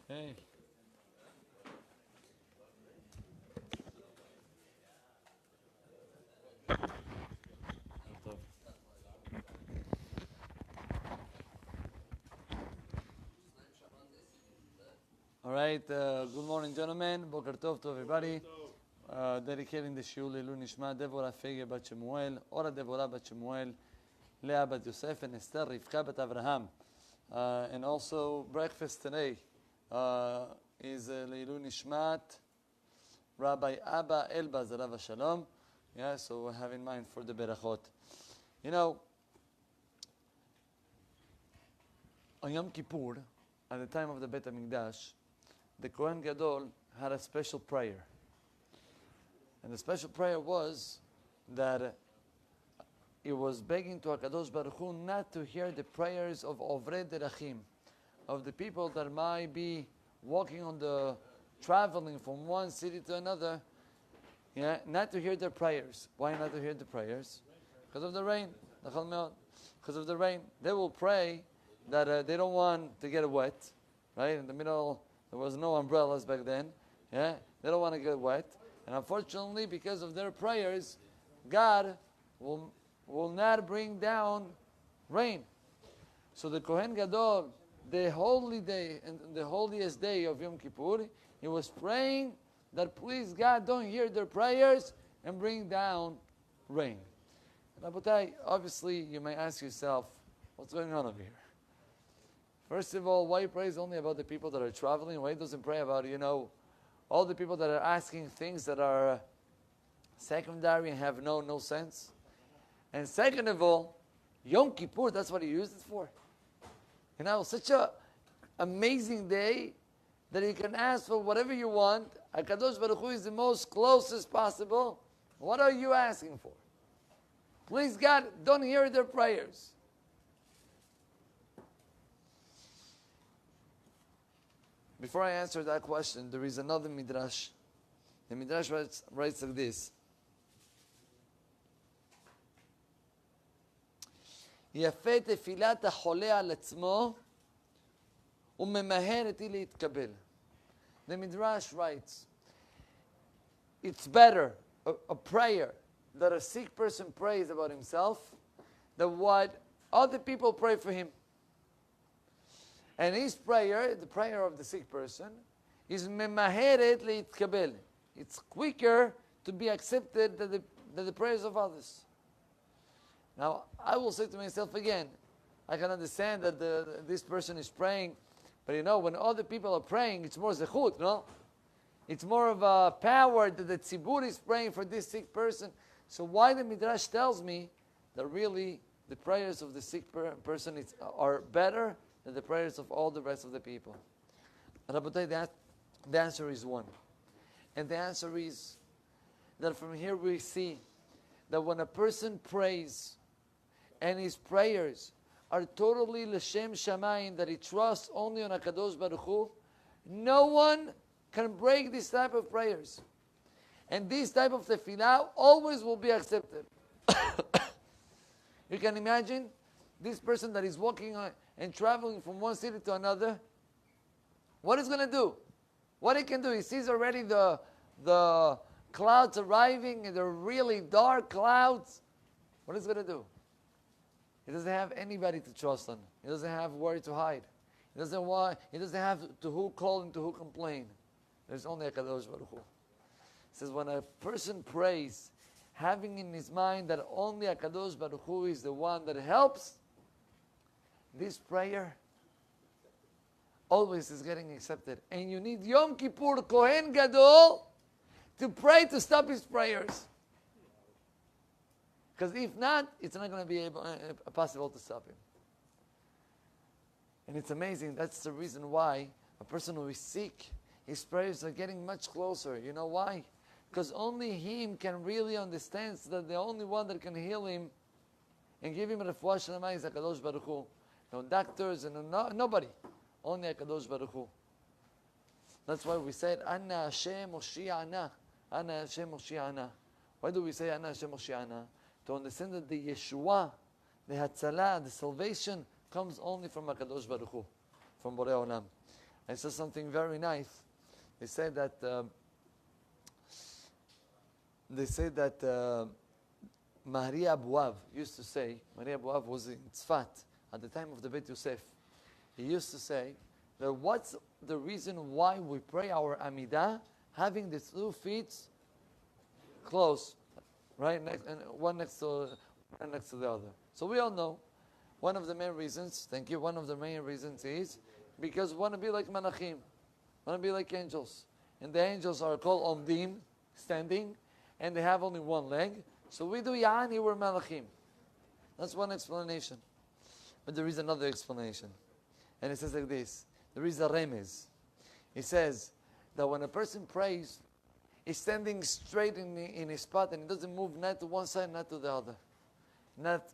Hey. All right, good morning, gentlemen. Boker Tov to everybody. Dedicating the shiur Leilu Nishma Devorah Fege Bat Shemuel, Ora Devorah Bat Shemuel, Leah Bat Yosef, and Esther Rivka Bat Avraham. And also breakfast today is Leilu Nishmat Rabbi Abba Elbaz Rav Shalom. Yeah, so have in mind for the berachot. You know, on Yom Kippur, at the time of the Beit HaMikdash, the Kohen Gadol had a special prayer. And the special prayer was that he was begging to HaKadosh Baruch Hu not to hear the prayers of Ovrei Derachim, of the people that might be walking on the, traveling from one city to another, yeah, not to hear their prayers. Why not to hear the prayers? Because of the rain. Because of the rain. They will pray that they don't want to get wet, right? In the middle, there was no umbrellas back then. Yeah, they don't want to get wet. And unfortunately, because of their prayers, God will not bring down rain. So the Kohen Gadol, the holy day and the holiest day of Yom Kippur, he was praying that please God don't hear their prayers and bring down rain. Rabotai, obviously you may ask yourself, what's going on over here? First of all, why he prays only about the people that are traveling? Why he doesn't pray about, all the people that are asking things that are secondary and have no sense? And second of all, Yom Kippur, that's what he used it for. Such a amazing day that you can ask for whatever you want. HaKadosh Baruch Hu is the most closest possible. What are you asking for? Please God, don't hear their prayers. Before I answer that question, there is another midrash. The midrash writes like this. יפה תפילת החולה על עצמו וממהר איתי להתקבל. The midrash writes, it's better a prayer that a sick person prays about himself than what other people pray for him. And his prayer, the prayer of the sick person, is memaheret leitkabel. It's quicker to be accepted than the prayers of others. Now, I will say to myself again, I can understand that this person is praying, but when other people are praying, it's more zechut, no? It's more of a power that the tzibur is praying for this sick person. So why the midrash tells me that really the prayers of the sick person are better than the prayers of all the rest of the people? Rabbi, the answer is one. And the answer is that from here we see that when a person prays and his prayers are totally l'shem shamayim, that he trusts only on HaKadosh Baruch Hu, no one can break this type of prayers. And this type of tefillah always will be accepted. You can imagine this person that is walking and traveling from one city to another. What is going to do? What he can do? He sees already the clouds arriving, and they're really dark clouds. What is he going to do? He doesn't have anybody to trust on. He doesn't have where to hide. He doesn't have to who call and to who complain. There's only HaKadosh Baruch Hu. It says when a person prays, having in his mind that only HaKadosh Baruch Hu is the one that helps, this prayer always is getting accepted. And you need Yom Kippur Kohen Gadol to pray to stop his prayers. Because if not, it's not going to be possible to stop him. And it's amazing. That's the reason why a person who is sick, his prayers are getting much closer. You know why? Because only him can really understand that the only one that can heal him and give him a refuah shlema is HaKadosh Baruch Hu. No doctors and nobody. Only HaKadosh Baruch Hu. That's why we said, Anna Hashem Moshi'ana. Anna Hashem Moshi'ana. Why do we say Anna Hashem Moshi'ana? To understand that the Yeshua, the Hatzalah, the salvation comes only from HaKadosh Baruch Hu, from Borei Olam. I saw something very nice. They said that Maria Abuav used to say, Maria Abuav was in Tzfat at the time of the Beit Yosef. He used to say that what's the reason why we pray our Amidah having the two feet close, right, and one next to the other. So we all know one of the main reasons, thank you, one of the main reasons is because we want to be like Malachim, want to be like angels. And the angels are called Omdim, standing, and they have only one leg. So we do Ya'ani, we're Malachim. That's one explanation. But there is another explanation. And it says like this. There is a remez. It says that when a person prays, he's standing straight in his spot and he doesn't move not to one side, not to the other. Not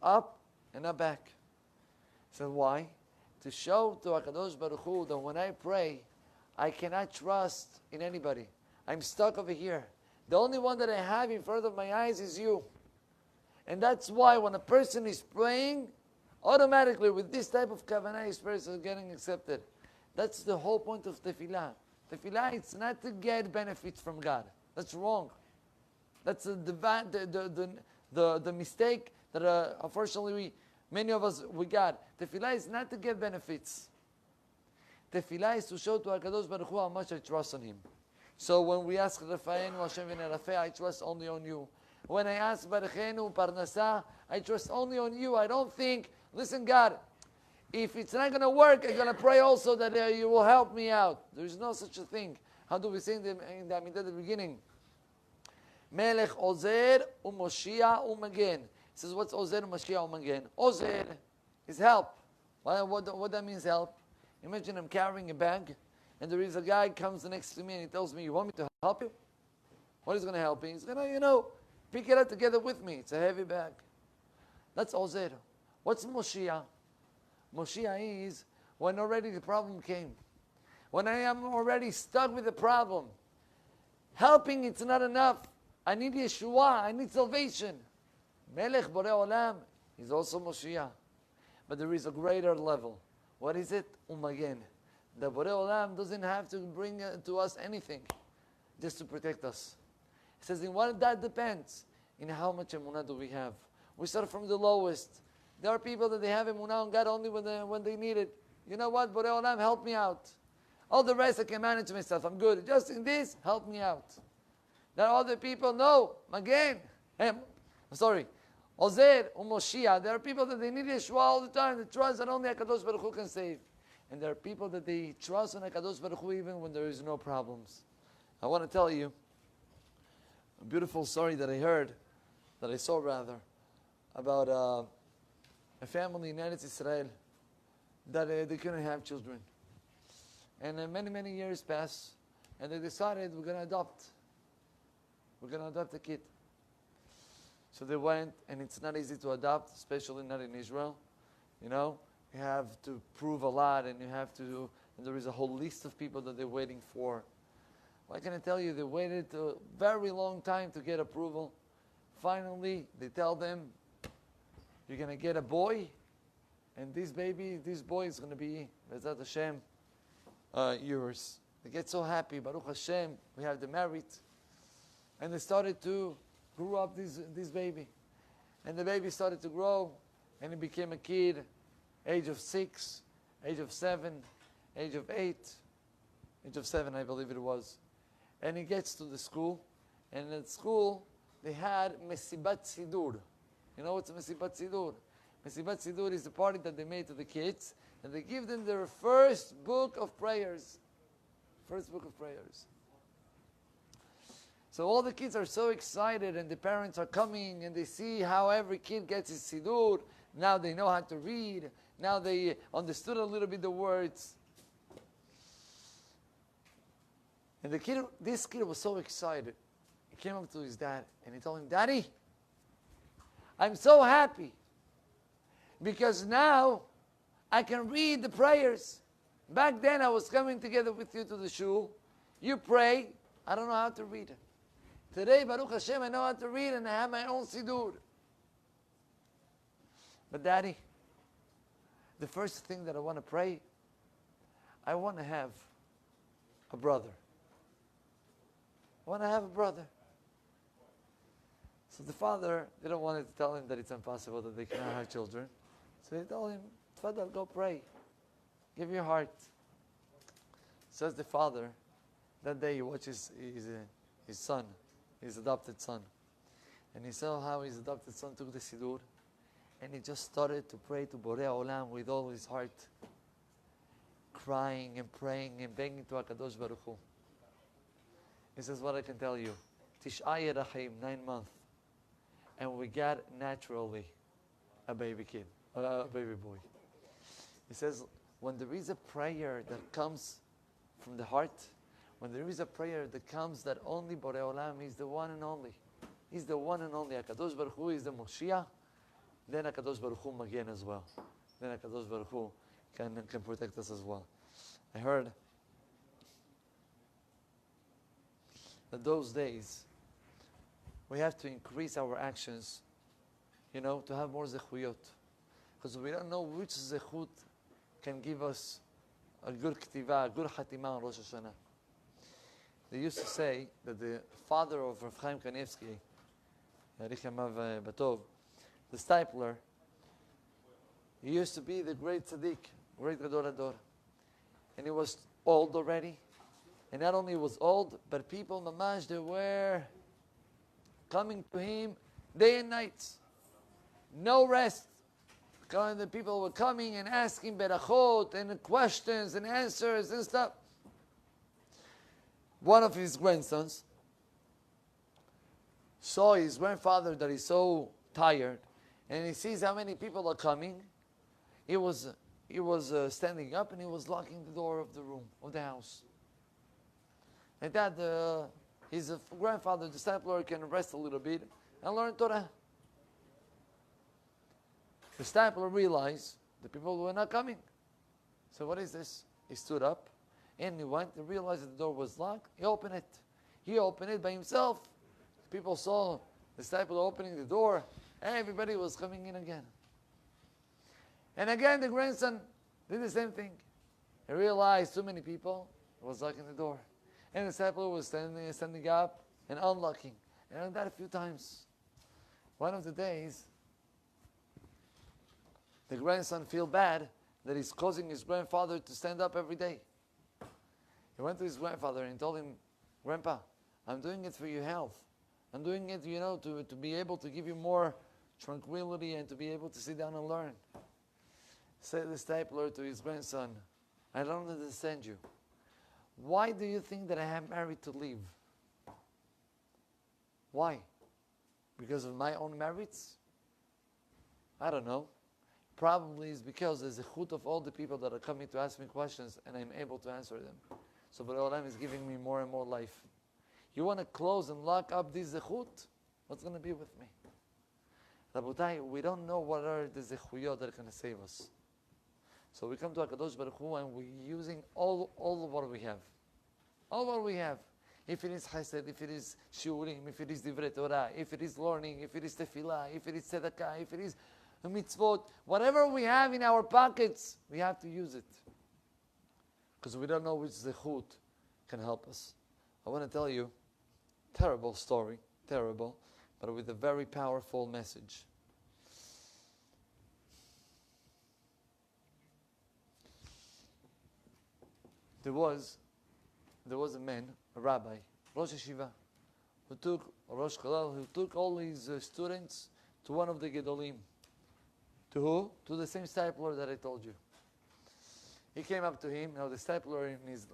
up and not back. So why? To show to HaKadosh Baruch Hu that when I pray, I cannot trust in anybody. I'm stuck over here. The only one that I have in front of my eyes is you. And that's why when a person is praying, automatically with this type of kavanah, his prayers are getting accepted. That's the whole point of tefillah. Tefillah, it's not to get benefits from God. That's wrong. That's the mistake that unfortunately many of us we got. Tefillah is not to get benefits. Tefillah is to show to HaKadosh Baruch Hu how much I trust on Him. So when we ask Rafa'enu Hashem v'nerafeh, I trust only on you. When I ask Barachenu Parnasah, I trust only on you. I don't think, listen God, if it's not going to work, I'm going to pray also that you will help me out. There is no such a thing. How do we say in the Amidah at the beginning? Melech Ozer u'Moshia u'Magen. It says, what's Ozer u'Moshia u'Magen? Ozer is help. What that means help? Imagine I'm carrying a bag, and there is a guy comes next to me and he tells me, you want me to help you? What is going to help me? He's going to, pick it up together with me. It's a heavy bag. That's Ozer. What's Moshia? Moshia is when already the problem came. When I am already stuck with the problem. Helping, it's not enough. I need Yeshua. I need salvation. Melech Borei Olam is also Moshia. But there is a greater level. What is it? Umagen. The Borei Olam doesn't have to bring to us anything. Just to protect us. It says in what that depends. In how much emunah do we have. We start from the lowest. There are people that they have emunah on God only when they need it. You know what? Borei Olam, help me out. All the rest I can manage myself. I'm good. Just in this, help me out. There are other people, no. Again. I'm sorry. Ozer, Umoshia. There are people that they need Yeshua all the time. They trust that only HaKadosh Baruch Hu can save. And there are people that they trust in HaKadosh Baruch Hu even when there is no problems. I want to tell you a beautiful story that I saw about a family in Eretz Israel that they couldn't have children. And many, many years passed, and they decided we're going to adopt. We're going to adopt a kid. So they went, and it's not easy to adopt, especially not in Israel. You have to prove a lot, and and there is a whole list of people that they're waiting for. What can I tell you? They waited a very long time to get approval. Finally, they tell them, you're going to get a boy, and this boy is going to be, Bezat Hashem, yours. They get so happy, Baruch Hashem, we have the merit. And they started to grow up this baby. And the baby started to grow, and he became a kid, age of 6, age of 7, age of 8, age of 7, I believe it was. And he gets to the school, and at school, they had Mesibat Sidur. You know what's Mesibat Sidur? Mesibat Sidur is the party that they made to the kids, and they give them their first book of prayers. First book of prayers. So all the kids are so excited, and the parents are coming, and they see how every kid gets his Sidur. Now they know how to read. Now they understood a little bit the words. And this kid was so excited. He came up to his dad, and he told him, Daddy, I'm so happy because now I can read the prayers. Back then I was coming together with you to the shul. You pray. I don't know how to read it. Today, Baruch Hashem, I know how to read and I have my own Sidur. But Daddy, the first thing that I want to pray, I want to have a brother. I want to have a brother. So the father didn't want to tell him that it's impossible, that they cannot have children. So he told him, Tfadal, go pray. Give your heart. Says the father, that day he watches his son, his adopted son. And he saw how his adopted son took the Siddur. And he just started to pray to Borei Olam with all his heart. Crying and praying and begging to HaKadosh Baruch Hu. He says, what I can tell you. Tish'a Yerachim, 9 months. And we got naturally a baby kid, a baby boy. He says, when there is a prayer that comes from the heart, when there is a prayer that comes that only Borei Olam is the one and only. He's the one and only. HaKadosh Baruch Hu is the Moshiach. Then HaKadosh Baruch Hu Magen as well. Then HaKadosh Baruch Hu can protect us as well. I heard that those days we have to increase our actions, to have more zechuyot. Because we don't know which zechut can give us a good ktiva, a good hatima on Rosh Hashanah. They used to say that the father of Rav Chaim Kanievsky, Richemav Batov, the stipler, he used to be the great tzaddik, great Gadol Hador. And he was old already. And not only was old, but people, mamash, they were coming to him day and night. No rest. The people were coming and asking berachot and questions and answers and stuff. One of his grandsons saw his grandfather that is so tired, and he sees how many people are coming. He was standing up and he was locking the door of the room, of the house. And that his grandfather, the stipler, can rest a little bit and learn Torah. The stipler realized the people were not coming. So what is this? He stood up and he went and realized that the door was locked. He opened it. He opened it by himself. People saw the stipler opening the door. Everybody was coming in again. And again the grandson did the same thing. He realized too many people. He was locking the door. And the stipler was standing up and unlocking. And I did that a few times. One of the days, the grandson feel bad that he's causing his grandfather to stand up every day. He went to his grandfather and told him, Grandpa, I'm doing it for your health. I'm doing it, to be able to give you more tranquility and to be able to sit down and learn. Said the stipler to his grandson, I don't understand you. Why do you think that I am married to leave? Why? Because of my own merits? I don't know. Probably it's because there's a chut of all the people that are coming to ask me questions and I'm able to answer them. So Borei Olam is giving me more and more life. You want to close and lock up this zechut? What's going to be with me? Rabotai, we don't know what are the zechuyot that are going to save us. So we come to HaKadosh Baruch Hu and we're using all of what we have. All what we have. If it is chesed, if it is shiurim, if it is divrei Torah, if it is learning, if it is tefillah, if it is tzedakah, if it is mitzvot, whatever we have in our pockets, we have to use it. Because we don't know which zechut can help us. I want to tell you, terrible story, terrible, but with a very powerful message. There was a man, a rabbi, Rosh Yeshiva, who took all his students to one of the Gedolim. To who? To the same stipler that I told you. He came up to him. Now the stipler in his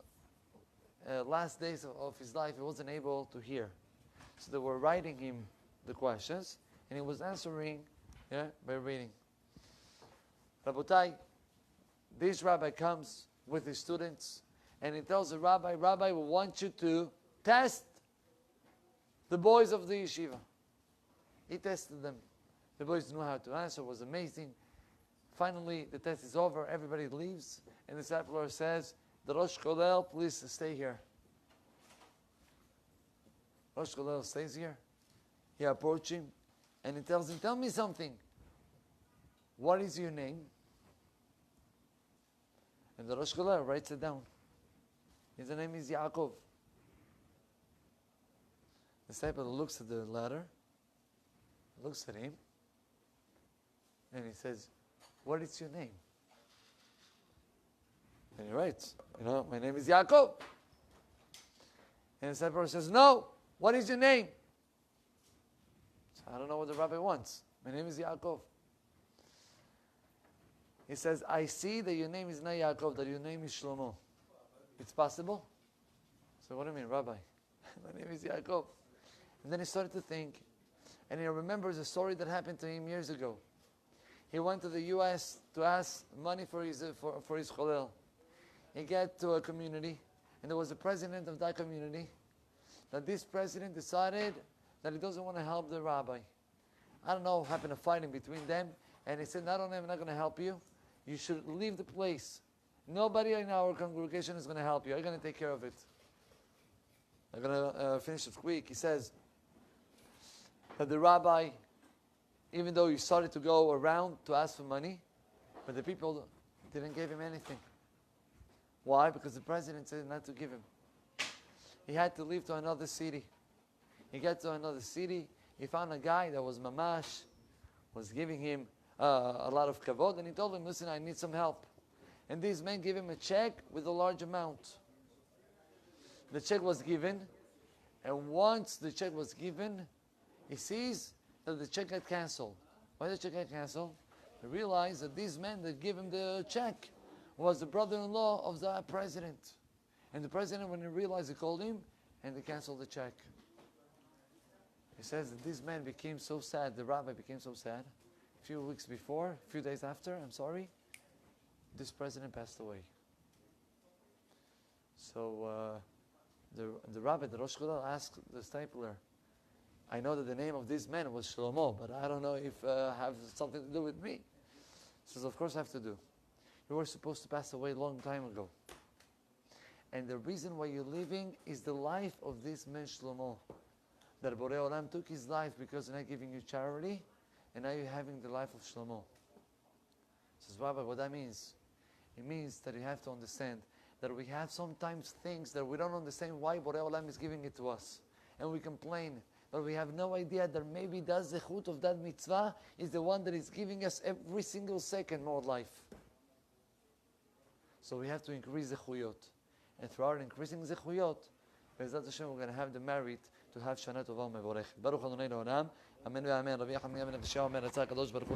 last days of his life, he wasn't able to hear. So they were writing him the questions, and he was answering by reading. Rabotai, this rabbi comes with his students, and he tells the rabbi, Rabbi, we want you to test the boys of the yeshiva. He tested them. The boys knew how to answer. It was amazing. Finally, the test is over. Everybody leaves. And the stipler says, the Rosh Kolel, please stay here. Rosh Kolel stays here. He approaches him. And he tells him, tell me something. What is your name? And the Rosh Chodesh writes it down. His name is Yaakov. The disciple looks at the letter, looks at him, and he says, "What is your name?" And he writes, "My name is Yaakov." And the disciple says, "No, what is your name?" So I don't know what the rabbi wants. My name is Yaakov. He says, "I see that your name is not Yaakov, that your name is Shlomo. It's possible?" So what do you mean, Rabbi? My name is Yaakov. And then he started to think, and he remembers a story that happened to him years ago. He went to the U.S. to ask money for his cholel. He got to a community, and there was a president of that community. That this president decided that he doesn't want to help the rabbi. I don't know what happened, a fighting between them, and he said, "Not only am I not going to help you, you should leave the place. Nobody in our congregation is going to help you. I'm going to take care of it." I'm going to finish it quick. He says that the rabbi, even though he started to go around to ask for money, but the people didn't give him anything. Why? Because the president said not to give him. He had to leave to another city. He got to another city. He found a guy that was mamash, was giving him a lot of kavod, and he told him, "Listen, I need some help." And these men gave him a check with a large amount. The check was given, and once the check was given, he sees that the check got canceled. Why did the check get canceled? He realized that these men that gave him the check was the brother-in-law of the president. And the president, when he realized, he called him, and they canceled the check. He says that these men became so sad, the rabbi became so sad. A few days after, this president passed away. So the rabbi, the Rosh Chodesh, asked the stapler, "I know that the name of this man was Shlomo, but I don't know if have something to do with me." He says, "Of course I have to do. You were supposed to pass away a long time ago. And the reason why you're living is the life of this man Shlomo. That Borei Olam took his life because he's not giving you charity, and now you're having the life of Shlomo." He says, "Rabbi, what that means? It means that you have to understand that we have sometimes things that we don't understand why Borei Olam is giving it to us. And we complain, but we have no idea that maybe that zechut of that mitzvah is the one that is giving us every single second more life. So we have to increase zechuyot. And through our increasing zechuyot, Be'ezrat Hashem, we're going to have the merit to have Shana Tova Mevorech. Baruch Adonai Le'olam. Amen ve'amen. Rabbi Yacham Yamin Avishah Omer, Ratzah HaKadosh Baruch Hu